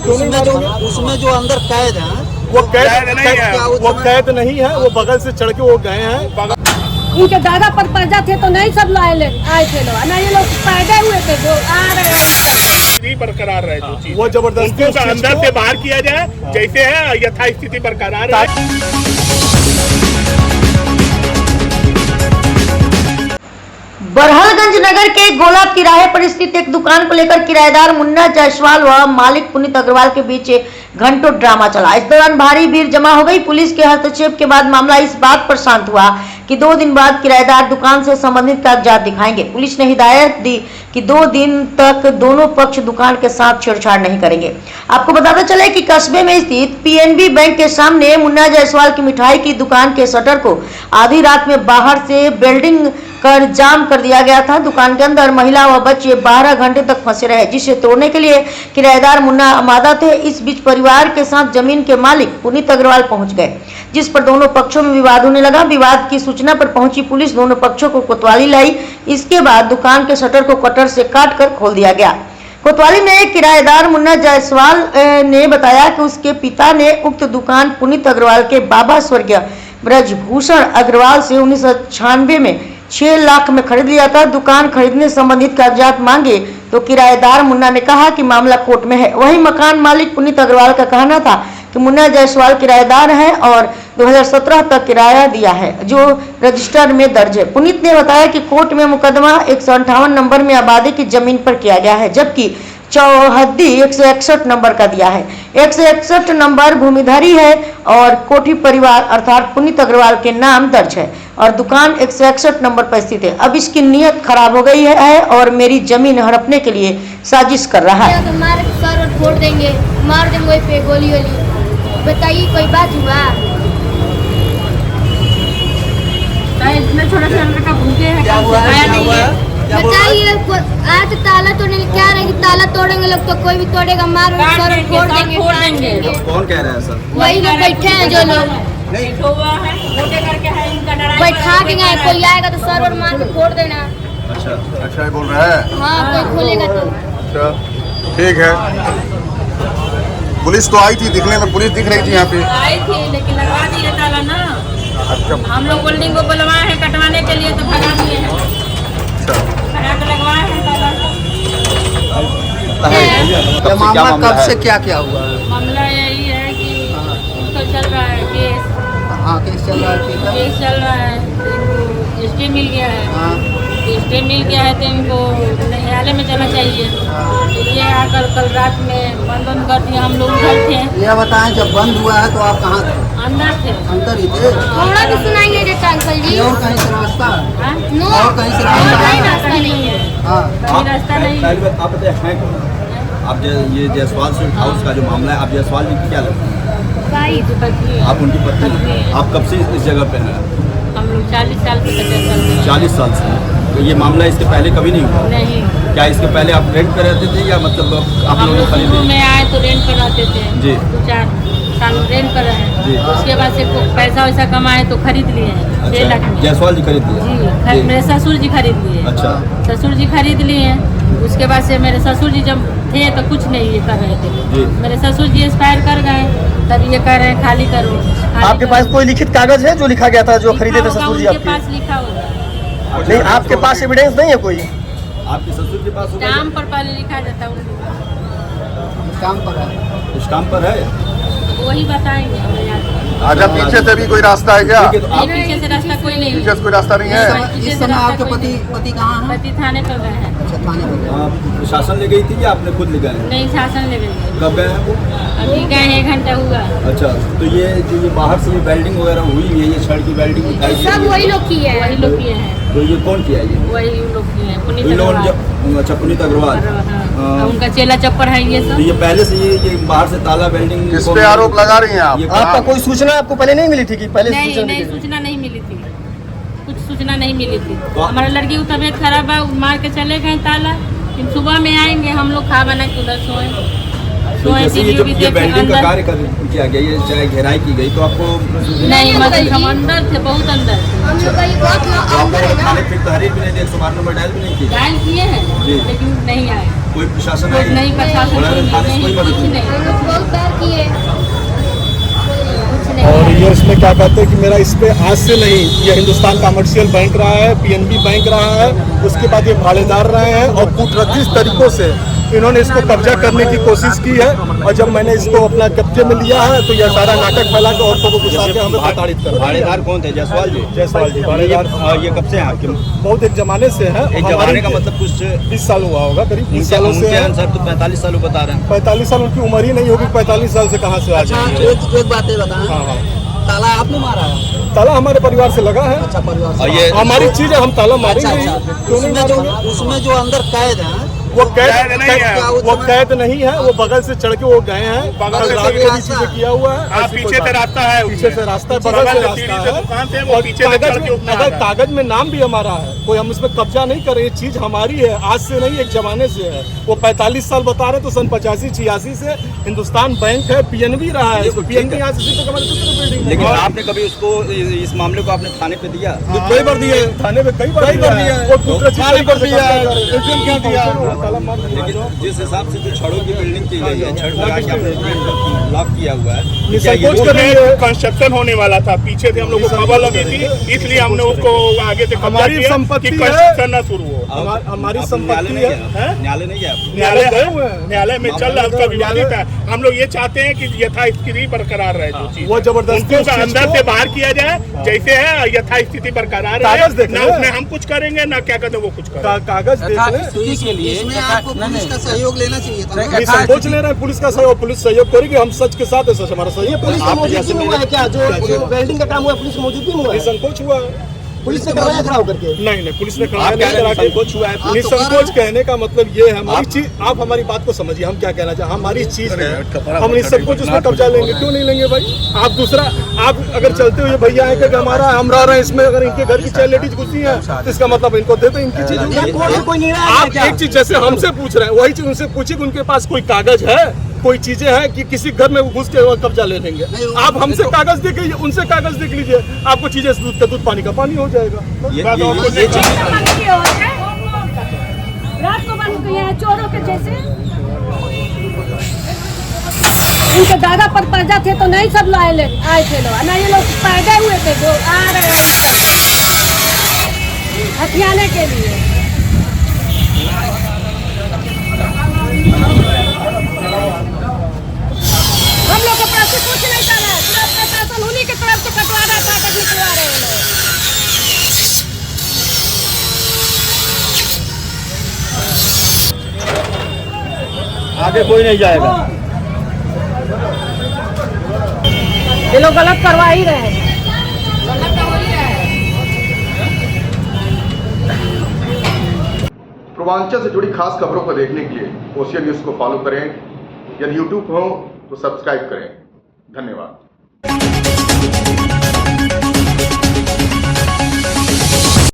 उसमें जो अंदर कैद है वो कैद नहीं है, वो बगल से चढ़ के वो गए हैं। इनके दादा पर पर्दा थे तो नहीं सब आए थे लोग, ना ये लोग पैदा हुए थे जो आ रहे हैं। बरकरार रहे जो चीज वो जबरदस्ती उनको अंदर से बाहर किया जाए, जैसे है यथास्थिति बरकरार है। बरहलगंज नगर के गोला तिराहे पर स्थित एक दुकान को लेकर किराएदार मुन्ना जायसवाल व मालिक पुनीत अग्रवाल के बीच घंटों ड्रामा चला। इस दौरान भारी भीड़ जमा हो गई। पुलिस के हस्तक्षेप के बाद मामला इस बात पर शांत हुआ कि 2 दिन बाद किराएदार दुकान से संबंधित कागजात दिखाएंगे। पुलिस ने हिदायत दी कि 2 दिन तक दोनों पक्ष दुकान के साथ छेड़छाड़ नहीं करेंगे। आपको बताते चले कि कस्बे में स्थित पीएनबी बैंक के सामने मुन्ना जायसवाल की मिठाई की दुकान के शटर को आधी रात में बाहर से वेल्डिंग कर जाम कर दिया गया था। दुकान के अंदर महिला व बच्चे 12 घंटे तक फंसे रहे, जिसे तोड़ने के लिए किराएदार मुन्ना आमादा थे। इस बीच परिवार के साथ जमीन के मालिक पुनीत अग्रवाल पहुंच गए, जिस पर दोनों पक्षों में विवाद होने लगा। विवाद की सूचना पर पहुंची पुलिस दोनों पक्षों को कोतवाली लाई। इसके बाद दुकान के शटर को कटर से काट कर खोल दिया गया। कोतवाली में किराएदार मुन्ना जायसवाल ने बताया कि उसके पिता ने उक्त दुकान पुनीत अग्रवाल के बाबा स्वर्गीय ब्रजभूषण अग्रवाल से 1996 में 6 लाख में खरीद लिया था। दुकान खरीदने संबंधित कागजात मांगे तो किराएदार मुन्ना ने कहा कि मामला कोर्ट में है। वहीं मकान मालिक पुनीत अग्रवाल का कहना था कि मुन्ना जायसवाल किराएदार है और 2017 तक किराया दिया है, जो रजिस्टर में दर्ज है। पुनीत ने बताया कि कोर्ट में मुकदमा 158 नंबर में आबादी की जमीन पर किया गया है, जबकि चौहद्दी 161 नंबर का दिया है। 161 नंबर भूमिधारी है और कोठी परिवार अर्थात पुनीत अग्रवाल के नाम दर्ज है और दुकान 161 नंबर पर स्थित है। अब इसकी नीयत खराब हो गई है और मेरी जमीन हड़पने के लिए साजिश कर रहा है। तो मार सर फोड़ देंगे, मार देंगे वही पे गोली वोली। बताइए कोई बात हुआ? इतना छोटा सा लड़का भूखे है, क्या हुआ है? बताइए आज ताला तोड़ने क्या रहेगी? ताला तोड़ेंगे लोग तो कोई भी तोड़ेगा, मार सर फोड़ देंगे। कौन कह रहे हैं सर? वही लोग बैठे हैं जो लोग बैठा के गए, कोई आएगा तो सर और मार के फोड़ देना। अच्छा बोल रहा है। हाँ, कोई खोलेगा तो। अच्छा ठीक है। पुलिस तो आई थी, दिखने में पुलिस दिख रही थी यहाँ पे। आई थी लेकिन लगवा दिए ताला ना। अच्छा, हम लोग बिल्डिंग को बुलवाए हैं कटवाने के लिए तो भगा दिए हैं। लगवाए हैं ताला। मामला कब से क्या हुआ? मामला यही है कि उनका चल रहा है केस। हाँ, केस चल रहा है। केस चल रहा है, इनको स्टे मिल गया है। स्टे मिल गया है तो इनको न्यायालय में जाना चाहिए। ये आकर कल रात में बंद कर दिया, हम लोग उधर थे। यह बताएं, जब बंद हुआ है तो आप कहाँ थे? अंदर थे। अंदर ही थे? थोड़ा भी सुनाइए देता अंकल जी। और कहीं से रास्ता? नो, और कहीं से रास्ता नहीं है। हाँ, कहीं रास्ता नहीं है। आप बताए हैं कौन? आप ये जायसवाल स्वीट हाउस का जो मामला है, आप जायसवाल जी की क्या लगता है? आप उनकी पत्नी? आप कब से इस जगह पे हैं? हम लोग 40 साल से 40 साल से। तो ये मामला इसके पहले कभी नहीं हुआ? नहीं। क्या इसके पहले आप रेंट पर रहते थे या मतलब आप हम लोग लोग खरीदे? शुरू में आए तो रेंट पर रहते थे जी। 2-4 साल रेंट पर रहे। जी। उसके बाद से पैसा वैसा कमाए तो खरीद लिए हैं 6 लाख में। जायसवाल जी खरीद लिया? जी, मेरे ससुर जी खरीद लिए। अच्छा। ससुर जी खरीद लिए। उसके बाद से मेरे ससुर जी जब थे तो कुछ नहीं ये कर रहे थे। मेरे ससुर जी एक्सपायर कर गए, तब ये कह रहे हैं खाली करो। आपके पास कोई लिखित कागज है जो लिखा गया था जो खरीदे थे ससुर जी आपके आपके? पास लिखा होगा। नहीं, आपके पास एविडेंस नहीं है कोई? आपके ससुर के पास होगा? स्टाम्प पर पहले लिखा जाता है, काम पर है। स्टाम्प पर है? वही बताएंगे हमें याद। अच्छा, पीछे से भी कोई रास्ता है क्या? पीछे से रास्ता कोई नहीं पीछे से कोई रास्ता नहीं है? इस समय आपके पति कहाँ हैं? पति थाने पर गए हैं। अच्छा, थाने पर। प्रशासन ले गई थी या आपने खुद ले गए? नहीं, शासन ले गए। कब गए हैं वो? अभी गए हैं, 1 घंटा हुआ। अच्छा, तो ये जो ये बाहर से ये वेल्डिंग वगैरह हुई है, ये छड़ की वेल्डिंग दिखाई दे रही सब है, वही लोग किए हैं। वही लोग किए हैं। तो ये कौन किया ये? वही लोग किए हैं, पुनीत वही लोग अग्रवाल। अच्छा, पुनीत अग्रवाल। हाँ। उनका चेला चप्पर है ये तो सब। ये पहले से ये बाहर से ताला वेल्डिंग किस पे आरोप लगा रही हैं आप? आपका कोई सूचना आपको पहले नहीं मिली थी कि पहले नहीं, सूचना नहीं, दी गई? सूचना नहीं मिली थी। कुछ सूचना नहीं मिली थी। तो हमारा लड़की की तबीयत खराब है, मार के चले गए ताला। फिर सुबह में आएंगे हम लोग, खा बना के उधर सोए। तो जैसे ये जो ये वेल्डिंग का कार्य किया गया, ये चाहे घेराई की गई, तो आपको नहीं, मतलब हम अंदर थे, बहुत अंदर थे। हम लोग कहीं बहुत तो आप लोगों ने थाने फिर तहरीर भी नहीं दी, 112 नंबर डायल भी नहीं की? डायल किए हैं जी। लेकिन नहीं आए। कोई प्रशासन कोई आई? नहीं, प्रशासन थाने से कोई मदद कुछ नहीं? नहीं। इन्होंने क्या कहते हैं कि मेरा इस पे आज से नहीं, ये हिंदुस्तान कमर्शियल बैंक रहा है, पीएनबी बैंक रहा है, उसके बाद ये भाड़ेदार रहे हैं और कूटनीतिक तरीकों से इन्होंने इसको कब्जा करने की कोशिश की है। और जब मैंने इसको अपना कब्जे में लिया है तो यह सारा नाटक फैला के औरतों को गुस्सा के हमें प्रताड़ित कर रहा है। भाड़ेदार कौन थे? जायसवाल जी। जायसवाल जी भाड़ेदार। ये कब से हैं आपके? बहुत एक जमाने से है। एक जमाने का मतलब कुछ 20 साल हुआ होगा, करीब 20 सालों से है। सर तो 45 साल बता रहे हैं। 45 साल उनकी उम्र ही नहीं होगी, 45 साल से कहाँ से आ जाएंगे। एक बात है बताएं, हाँ, ताला आपने मारा है? ताला हमारे परिवार से लगा है। अच्छा, परिवार से। और ये हमारी चीज है, हम ताला मारेंगे ही। अच्छा, क्यों नहीं मारेंगे? उसमें जो अंदर कैद है वो कैद नहीं है। वो कैद नहीं है, वो बगल से चढ़ के वो गए हैं। बगल से रात को भी चीजें किया हुआ है। हाँ, ऐसी कोई पीछे से बात- रास्ता है, पीछे से रास्ता है, बगल से रास्ता है। दुकान से वो और पीछे से चढ़ के ऊपर आ अगर रहा है। कागज में नाम भी हमारा है, कोई हम इसमें कब्जा नहीं कर रहे, ये चीज हमारी है, आज से नहीं, एक जमाने से है। वो 45 साल बता रहे तो सन 85-86 से हिंदुस्तान बैंक है, पीएनबी रहा है। पीएनबी यहाँ से सिर्फ हमारे दूसरी बिल्डिंग। लेकिन आपने कभी उसको इस मामले को आपने थाने पे दिया? कई बार दिया, थाने में कई बार दिया। वो थाने पर दिया, क्या दिया। लेकिन जिस हिसाब से जो छड़ों की बिल्डिंग की गई है, छड़ लगा के आपने लॉक किया हुआ है, निसंकोच वो कर रही है। कंस्ट्रक्शन होने वाला था, पीछे से हम लोग को खबर लगी थी, इसलिए हमने उसको आगे से कब्जा हमारी किया संपत्ति कि है। कंस्ट्रक्शन न शुरू हो। हमारी आप संपत्ति न्यायालय है। नहीं गया? न्यायालय नहीं गया? न्यायालय गए हुए हैं। न्यायालय में चल रहा है, उसका विवादित है। हम लोग ये चाहते हैं कि यथास्थिति बरकरार रहे जो चीज वो जबरदस्ती उनको अंदर से बाहर किया जाए, जैसे है यथास्थिति बरकरार रहे। कागज देख ना ले। उसमें हम कुछ करेंगे ना क्या कहते हैं वो कुछ करेंगे। कागज देख ले। इसमें आपको पुलिस का सहयोग लेना चाहिए था। निसंकोच ले रहे हैं पुलिस का सहयोग, पुलिस सहयोग करेगी, हम सच के साथ है, सच हमारा सहयोग। पुलिस का मौजूदगी में हुआ है क्या? जो वेल्डिंग का काम हुआ है पुलिस की मौजूदगी में हुआ है? निसंकोच हुआ है। पुलिस ने करवाया खड़ा होकर के? नहीं, पुलिस ने आप खड़ा कह नहीं रहे करा हैं के। निसंकोच हुआ है? निसंकोच कहने का मतलब ये है, हमारी चीज, आप हमारी बात को समझिए, हम क्या कहना चाहते हैं। हमारी चीज है, हम निसंकोच उसमें कब्जा लेंगे, क्यों नहीं लेंगे भाई? आप दूसरा, आप अगर चलते हुए भैया है कि हमारा, हम रह रहे हैं इसमें, अगर इनके घर की चाइल्ड लेडीज घुसी है तो इसका मतलब इनको देते इनकी चीज। कोई निर्णय आप एक चीज जैसे हमसे पूछ रहे हैं, वही चीज उनसे पूछिए कि उनके पास कोई कागज है, कोई चीजें हैं कि किसी घर में घुस के कब्जा ले लेंगे। आप हमसे कागज देख लीजिए, उनसे कागज देख लीजिए, आपको चीजें दूध का दूध, पानी का पानी हो जाएगा। ये चीज रात को बंद किया है चोरों के जैसे। इनके दादा पर पर्दा थे तो नहीं सब आए थे लोग, ना ये लोग पैदे हुए थे जो आ रहे हैं हथियाने के लिए। हम लोग के पास कुछ नहीं कर रहा है, पूरा प्रशासन उन्हीं की तरफ से कटवा रहा था, निकलवा रहे हैं लोग। आगे कोई नहीं जाएगा। ये लोग गलत करवा ही रहे हैं। पूर्वांचल से जुड़ी खास खबरों को देखने के लिए ओशियन न्यूज़ को फॉलो करें। यदि यूट्यूब हो तो सब्सक्राइब करें। धन्यवाद।